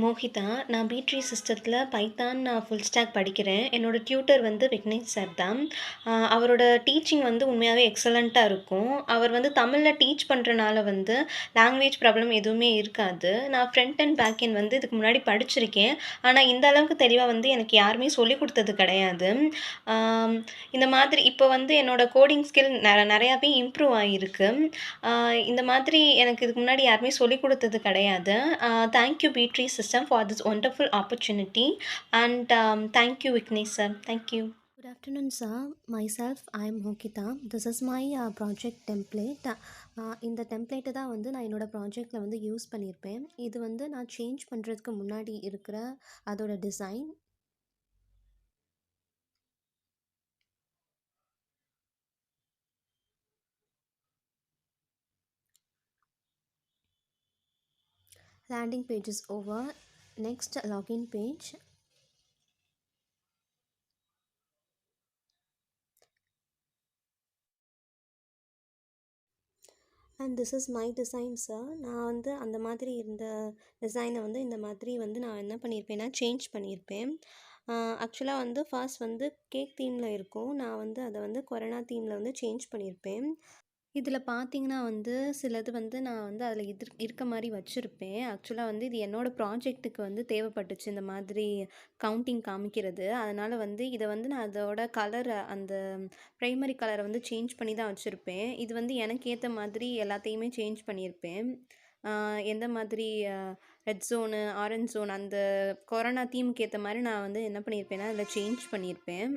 மோஹிதா. நான் Btree சிஸ்டத்தில Python full stock படிக்கிறேன். என்னோட டியூட்டர் வந்து விக்னேஷ் சார் தான். அவரோட டீச்சிங் வந்து உண்மையாவே எக்ஸலன்ட்டா இருக்கும். அவர் வந்து தமிழ்ல டீச் பண்றனால வந்து லாங்குவேஜ் ப்ராப்ளம் எதுவுமே இருக்காது. நான் ஃப்ரண்ட் அண்ட் பேக் எண்ட் வந்து இதுக்கு முன்னாடி படிச்சிருக்கேன். ஆனா, இந்த அளவுக்கு தெளிவா வந்து எனக்கு யாருமே சொல்லிக் குடுத்தது கிடையாது. ஆம் இந்த மாதிரி இப்போ வந்து என்னோட கோடிங் ஸ்கில் நெறையாவே இம்ப்ரூவ் ஆகியிருக்கு. இந்த மாதிரி எனக்கு இதுக்கு முன்னாடி யாருமே சொல்லிக் குடுத்தது கிடையாது. Thank you Btree system for this wonderful opportunity and thank you Vignesh sir. Thank you. Good afternoon, sir. Myself, I am Mokita. This is my project template. இந்த டெம்ப்ளேட்டை தான் வந்து நான் என்னோடய ப்ராஜெக்டில் வந்து யூஸ் பண்ணியிருப்பேன். இது வந்து நான் சேஞ்ச் பண்ணுறதுக்கு முன்னாடி இருக்கிற அதோட design. Landing page is over. Next, login page. And this is my design sir. நான் வந்து அந்த மாதிரி இருந்த டிசைனை வந்து இந்த மாதிரி வந்து நான் என்ன பண்ணியிருப்பேன்னா சேஞ்ச் பண்ணியிருப்பேன். ஆக்சுவலாக வந்து ஃபர்ஸ்ட் வந்து கேக் தீமில் இருக்கும். நான் வந்து அதை வந்து கொரோனா தீமில் வந்து சேஞ்ச் பண்ணியிருப்பேன். இதில் பார்த்தீங்கன்னா வந்து சிலது வந்து நான் வந்து அதில் இருக்க மாதிரி வச்சுருப்பேன். ஆக்சுவலாக வந்து இது என்னோடய ப்ராஜெக்ட்டுக்கு வந்து தேவைப்பட்டுச்சு இந்த மாதிரி கவுண்டிங் காமிக்கிறது. அதனால் வந்து இதை வந்து நான் அதோட கலரை அந்த ப்ரைமரி கலரை வந்து சேஞ்ச் பண்ணி தான் வச்சுருப்பேன். இது வந்து எனக்கு ஏற்ற மாதிரி எல்லாத்தையுமே சேஞ்ச் பண்ணியிருப்பேன். எந்த மாதிரி ரெட் ஜோனு, ஆரஞ்ச் ஜோன் அந்த கொரோனா தீமுக்கு ஏற்ற மாதிரி நான் வந்து என்ன பண்ணியிருப்பேன்னா அதில் சேஞ்ச் பண்ணியிருப்பேன்.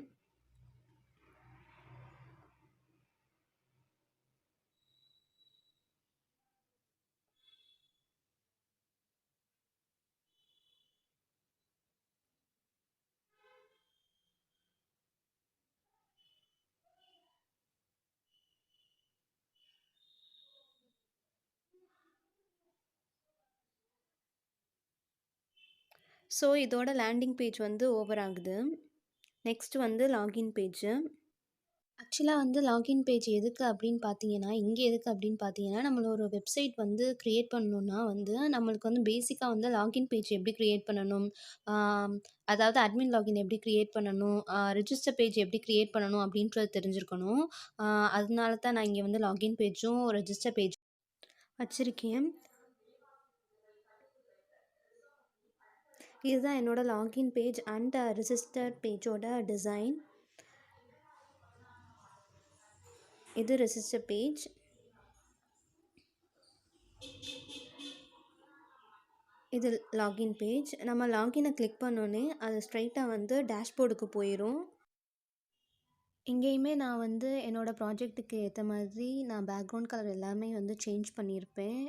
ஸோ இதோட லேண்டிங் பேஜ் வந்து ஓவர் ஆகுது. நெக்ஸ்ட் வந்து லாகின் பேஜு. ஆக்சுவலாக வந்து லாகின் பேஜ் எதுக்கு அப்படின்னு பார்த்தீங்கன்னா, இங்கே எதுக்கு அப்படின்னு பார்த்தீங்கன்னா, நம்மள ஒரு வெப்சைட் வந்து கிரியேட் பண்ணணும்னா வந்து, நம்மளுக்கு வந்து பேசிக்காக வந்து லாகின் பேஜ் எப்படி கிரியேட் பண்ணணும், அதாவது அட்மின் லாகின் எப்படி கிரியேட் பண்ணணும், ரிஜிஸ்டர் பேஜ் எப்படி கிரியேட் பண்ணணும் அப்படின்றது தெரிஞ்சிருக்கணும். அதனால தான் நான் இங்கே வந்து லாகின் பேஜும் ரெஜிஸ்டர் பேஜ் வச்சுருக்கேன். இதுதான் என்னோட லாகின் பேஜ் அண்ட் ரிஜிஸ்டர் பேஜோட டிசைன். இது ரெஜிஸ்டர் பேஜ். இது லாகின் பேஜ். நம்ம லாகினை கிளிக் பண்ணோன்னே அது ஸ்ட்ரைட்டாக வந்து டேஷ்போர்டுக்கு போயிடும். இங்கேயுமே நான் வந்து என்னோடய ப்ராஜெக்ட்டுக்கு ஏற்ற மாதிரி நான் பேக்ரவுண்ட் கலர் எல்லாமே வந்து சேஞ்ச் பண்ணியிருப்பேன்.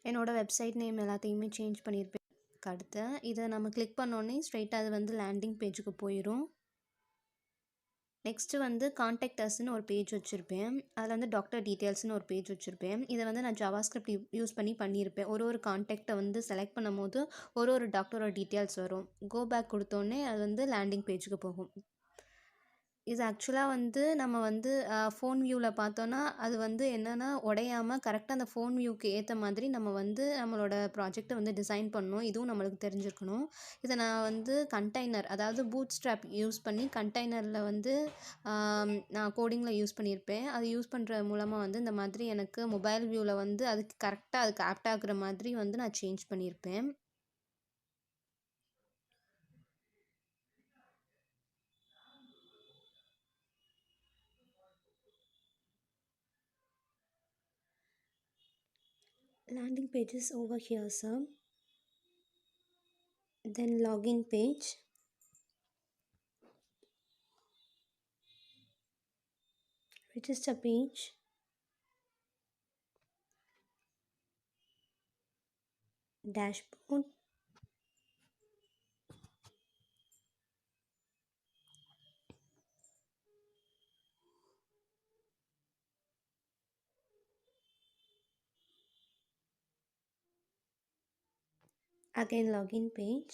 என்னோடய வெப்சைட் நேம் எல்லாத்தையுமே சேஞ்ச் பண்ணியிருப்பேன். அடுத்து இதை நம்ம கிளிக் பண்ணோன்னே ஸ்ட்ரைட்டாக அது வந்து லேண்டிங் பேஜுக்கு போயிடும். நெக்ஸ்ட்டு வந்து கான்டாக்ட் அஸ்ன்னு ஒரு பேஜ் வச்சுருப்பேன். அதில் வந்து டாக்டர் டீட்டெயில்ஸ்னு ஒரு பேஜ் வச்சுருப்பேன். இதை வந்து நான் ஜாவாஸ்கிரிப்ட் யூஸ் பண்ணி பண்ணியிருப்பேன். ஒரு கான்டாக்டை வந்து செலக்ட் பண்ணும்போது ஒரு டாக்டரோட டீட்டெயில்ஸ் வரும். கோ பேக் கொடுத்தோன்னே அது வந்து லேண்டிங் பேஜுக்கு போகும். இது ஆக்சுவலாக வந்து நம்ம வந்து ஃபோன் வியூவில் பார்த்தோன்னா அது வந்து என்னென்னா உடையாமல் கரெக்டாக அந்த ஃபோன் வியூக்கு ஏற்ற மாதிரி நம்ம வந்து நம்மளோட ப்ராஜெக்டை வந்து டிசைன் பண்ணணும். இதுவும் நம்மளுக்கு தெரிஞ்சிருக்கணும். இதை நான் வந்து கண்டெய்னர் அதாவது பூட் ஸ்ட்ராப் யூஸ் பண்ணி கண்டெய்னரில் வந்து நான் கோடிங்கில் யூஸ் பண்ணியிருப்பேன். அது யூஸ் பண்ணுற மூலமாக வந்து இந்த மாதிரி எனக்கு மொபைல் வியூவில் வந்து அதுக்கு கரெக்டாக அதுக்கு ஆப்ட் ஆகுற மாதிரி வந்து நான் சேஞ்ச் பண்ணியிருப்பேன். Landing page is over here, sir. Then login page. Register page. Dashboard. Again login page.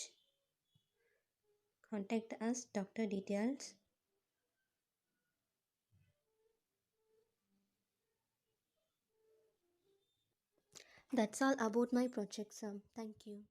Contact us, doctor details. That's all about my project, sir. Thank you.